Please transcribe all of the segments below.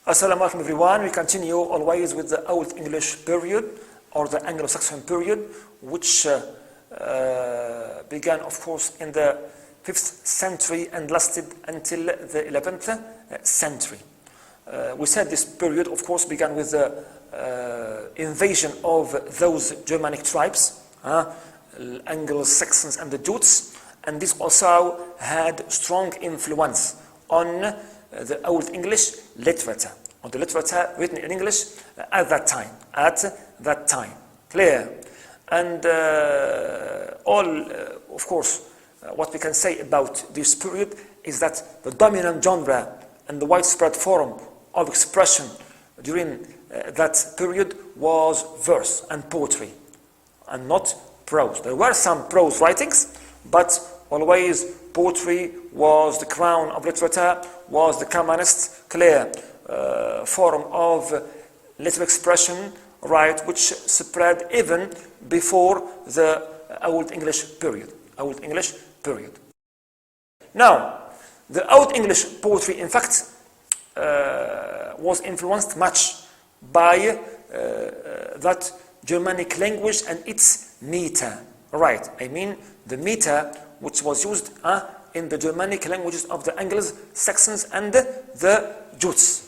Assalamu alaikum everyone. We continue always with the Old English period or the Anglo-Saxon period, which began of course in the 5th century and lasted until the 11th century. We said this period of course began with the invasion of those Germanic tribes, Anglo-Saxons and the Jutes, and this also had strong influence on the Old English literature, or the literature written in English at that time. Clear? And of course, what we can say about this period is that the dominant genre and the widespread form of expression during that period was verse and poetry, and not prose. There were some prose writings, but always poetry was the crown of literature, was the commonest, clear form of literary expression, right, which spread even before the Old English period. Now, the Old English poetry, in fact, was influenced much by that Germanic language and its meter. Right, I mean the meter which was used in the Germanic languages of the Anglo-Saxons and the Jutes.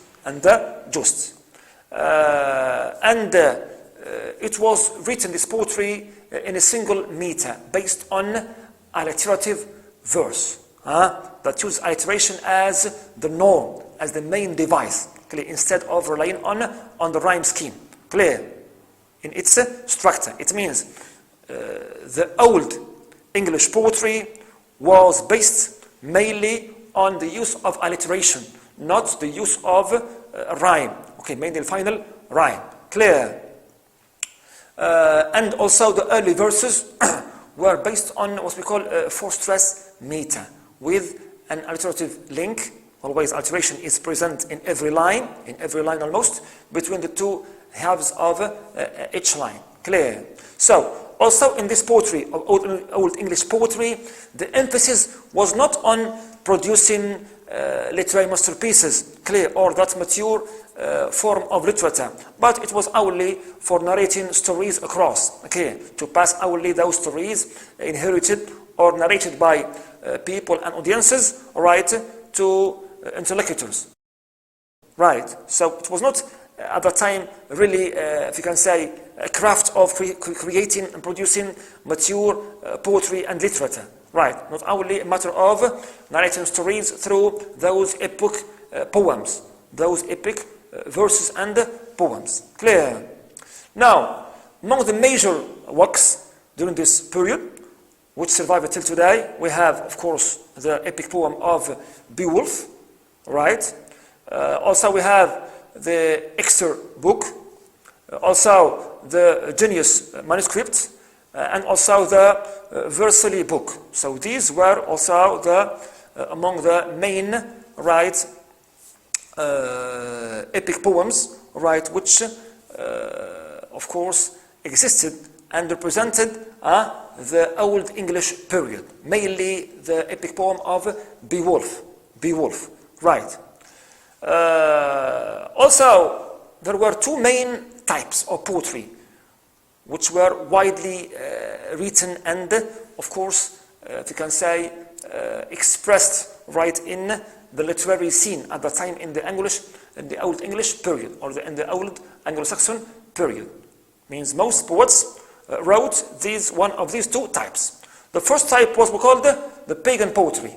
It was written, this poetry, in a single meter based on alliterative verse that used alliteration as the norm, as the main device, clear, instead of relying on the rhyme scheme. Clear? In its structure, it means the Old English poetry was based mainly on the use of alliteration, not the use of rhyme. Okay, mainly the final rhyme. Clear? And also the early verses were based on what we call a four-stress meter with an alliterative link. Always alliteration is present in every line almost, between the two halves of each line. Clear? So, also in this poetry, of Old English poetry, the emphasis was not on producing literary masterpieces, clear, or that mature form of literature, but it was only for narrating stories across, okay, to pass only those stories inherited or narrated by people and audiences, right, to interlocutors. Right, so it was not at that time really, if you can say, a craft of creating and producing mature poetry and literature. Right, not only a matter of narrating stories through those epic poems, those epic verses and poems. Clear? Now, among the major works during this period, which survive until today, we have, of course, the epic poem of Beowulf. Right? Also, we have the Exeter book, also the Genius manuscript, and also the Versailles book. So these were also among the main, right, epic poems, right, which of course existed and represented the Old English period, mainly the epic poem of Beowulf, right. Also, there were two main types of poetry which were widely written and, of course, if you can say, expressed right in the literary scene at the time in the Old English period, or in the Old Anglo-Saxon period. Means most poets wrote one of these two types. The first type was called the Pagan poetry.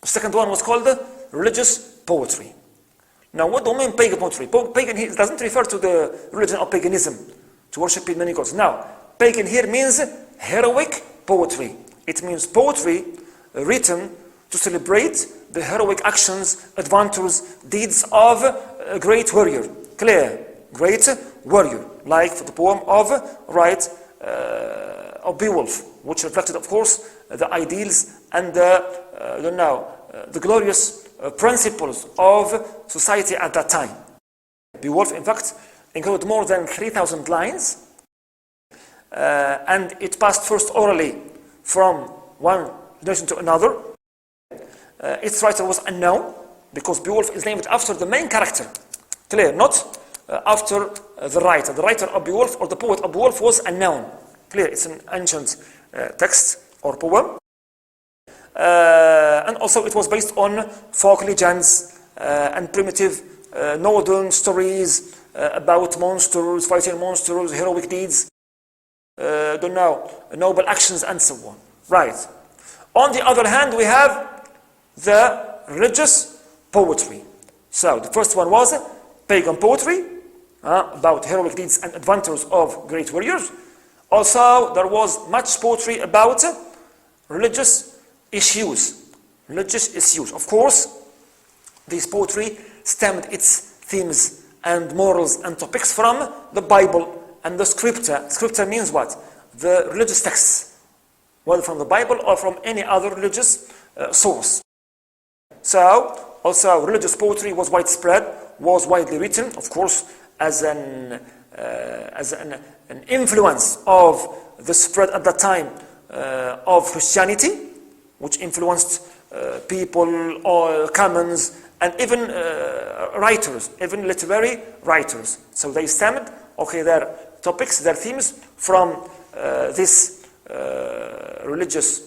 The second one was called religious poetry. Now, what do you mean pagan poetry? Pagan here doesn't refer to the religion of paganism, to worship many gods. Now, pagan here means heroic poetry. It means poetry written to celebrate the heroic actions, adventures, deeds of a great warrior. Clear? Great warrior. Like the poem of Beowulf, which reflected, of course, the ideals and the glorious principles of society at that time. Beowulf, in fact, included more than 3,000 lines, and it passed first orally from one generation to another. Its writer was unknown, because Beowulf is named after the main character Clear? Not after the writer. The writer of Beowulf or the poet of Beowulf was unknown. Clear? It's an ancient text or poem. And also it was based on folk legends and primitive northern stories about monsters, fighting monsters, heroic deeds, don't know, noble actions, and so on. Right. On the other hand, we have the religious poetry. So the first one was pagan poetry about heroic deeds and adventures of great warriors. Also, there was much poetry about religious issues. Religious issues. Of course, this poetry stemmed its themes and morals and topics from the Bible and the scripture. Scripture means what? The religious texts, whether from the Bible or from any other religious source. So, also religious poetry was widespread, was widely written, of course, as an influence of the spread at that time of Christianity, which influenced people, or commons, and even writers, even literary writers. So they stemmed, their topics, their themes from this religious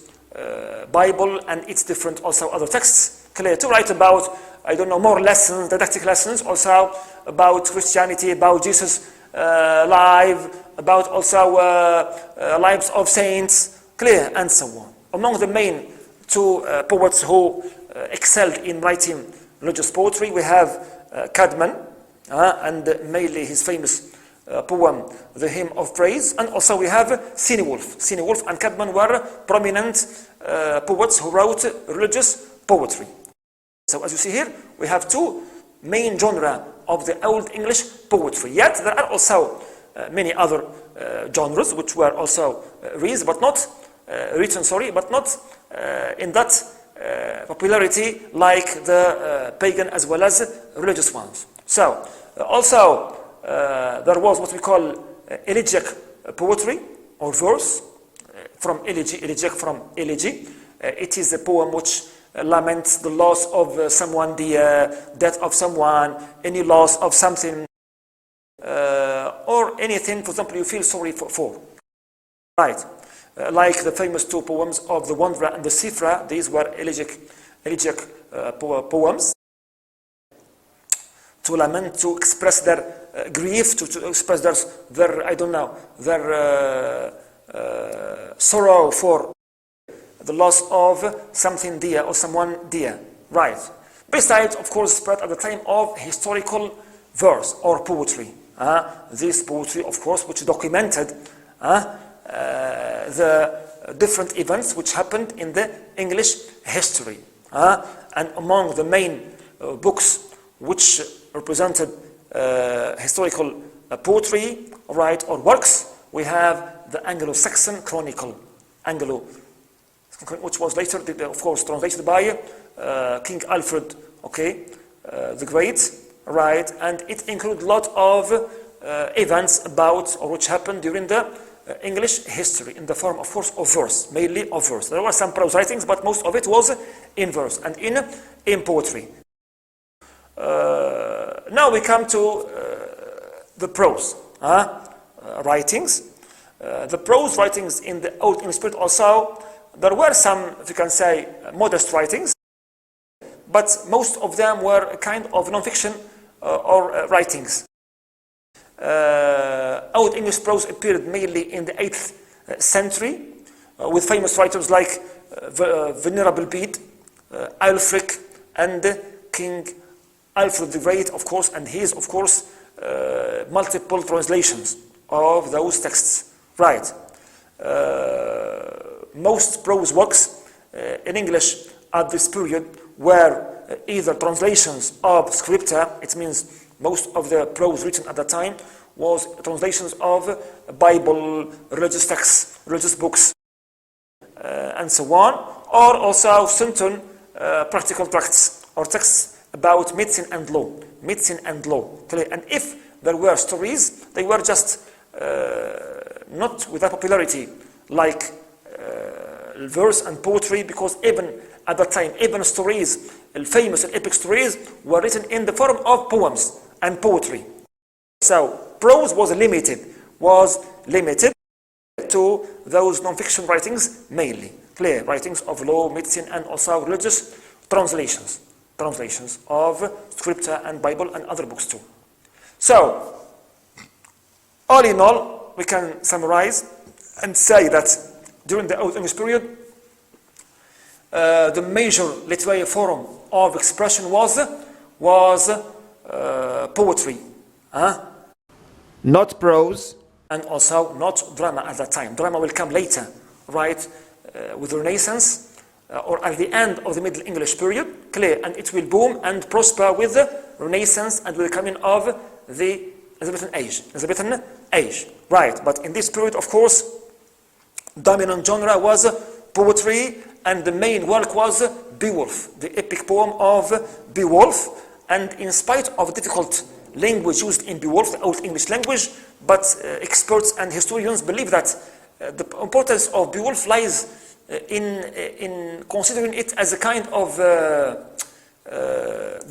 Bible and its different also other texts. Clear? To write about, more lessons, didactic lessons, also about Christianity, about Jesus' life, about also lives of saints, clear, and so on. Among the main two poets who excelled in writing religious poetry, we have Pagan, and mainly his famous poem, The Hymn of Praise, and also we have Cynewulf. Cynewulf and Pagan were prominent poets who wrote religious poetry. So as you see here, we have two main genres of the Old English poetry. Yet there are also many other genres which were also written, but not in that popularity like the pagan as well as religious ones. So also there was what we call elegiac poetry or verse from elegiac from elegy. It is a poem which laments the loss of someone, the death of someone, any loss of something, or anything, for example, you feel sorry for. Right. Like the famous two poems of the Wanderer and the Sifra, these were elegiac poems to lament, to express their grief, to express their sorrow for the loss of something dear or someone dear. Right. Besides, of course, spread at the time of historical verse or poetry. This poetry, of course, which documented the different events which happened in the English history. And among the main books which represented historical poetry, right, or works, we have the Anglo-Saxon Chronicle, which was later, of course, translated by King Alfred, the Great, right, and it includes a lot of events about or which happened during the English history in the form, of course, of verse, mainly of verse. There were some prose writings, but most of it was in verse and in poetry. Now we come to the prose writings. The prose writings in the Old English period also, there were some, if you can say, modest writings, but most of them were a kind of non-fiction or writings. Old English prose appeared mainly in the 8th century with famous writers like Venerable Bede, Aelfric, and King Alfred the Great, of course, and his, of course, multiple translations of those texts. Right. Most prose works in English at this period were either translations of scripture, it means most of the prose written at that time was translations of Bible, religious texts, religious books, and so on, or also certain practical tracts or texts about medicine and law. And if there were stories, they were just not with that popularity like verse and poetry, because even at that time, even stories, famous and epic stories, were written in the form of poems and poetry. So prose was limited to those non-fiction writings mainly, clear writings of law, medicine, and also religious translations of scripture and Bible and other books too. So, all in all, we can summarize and say that during the Old English period, the major literary form of expression was poetry, not prose, and also not drama at that time. Drama will come later, right, with the Renaissance, or at the end of the Middle English period, clear, and it will boom and prosper with the Renaissance and with the coming of the Elizabethan age, right? But in this period, of course, dominant genre was poetry, and the main work was Beowulf, the epic poem of Beowulf. And in spite of difficult language used in Beowulf, the Old English language, but experts and historians believe that the importance of Beowulf lies in considering it as a kind of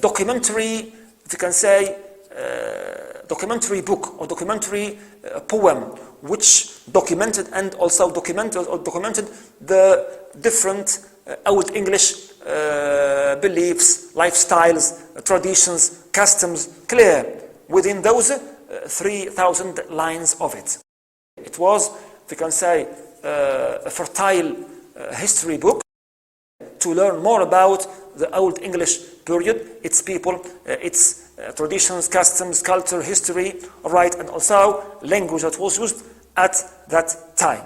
documentary, if you can say, documentary book or documentary poem, which documented the different Old English beliefs, lifestyles, traditions, customs, clear within those 3,000 lines of it. It was, if you can say, a fertile history book to learn more about the Old English period, its people, its traditions, customs, culture, history, right, and also language that was used at that time.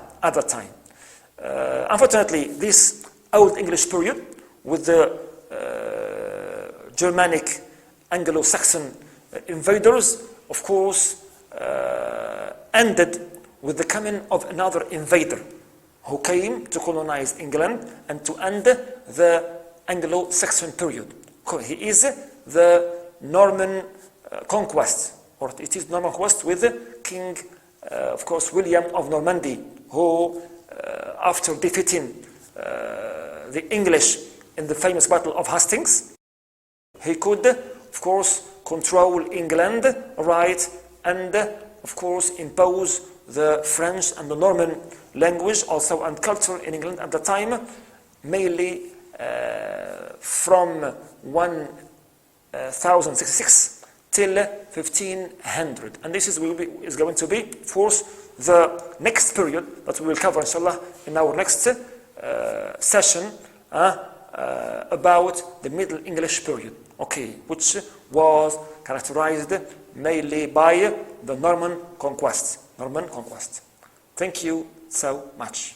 Unfortunately, this Old English period with the Germanic Anglo-Saxon invaders, of course, ended with the coming of another invader who came to colonize England and to end the Anglo-Saxon period. He is the Norman conquest, or it is Norman conquest with King, of course, William of Normandy, who, after defeating the English in the famous Battle of Hastings, he could, of course, control England, right, and, of course, impose the French and the Norman language also and culture in England at the time, mainly from 1066 till 1500. And this is going to be, of course, the next period that we will cover, inshallah, in our next session about the Middle English period, okay, which was characterized mainly by the Norman conquest. Thank you so much.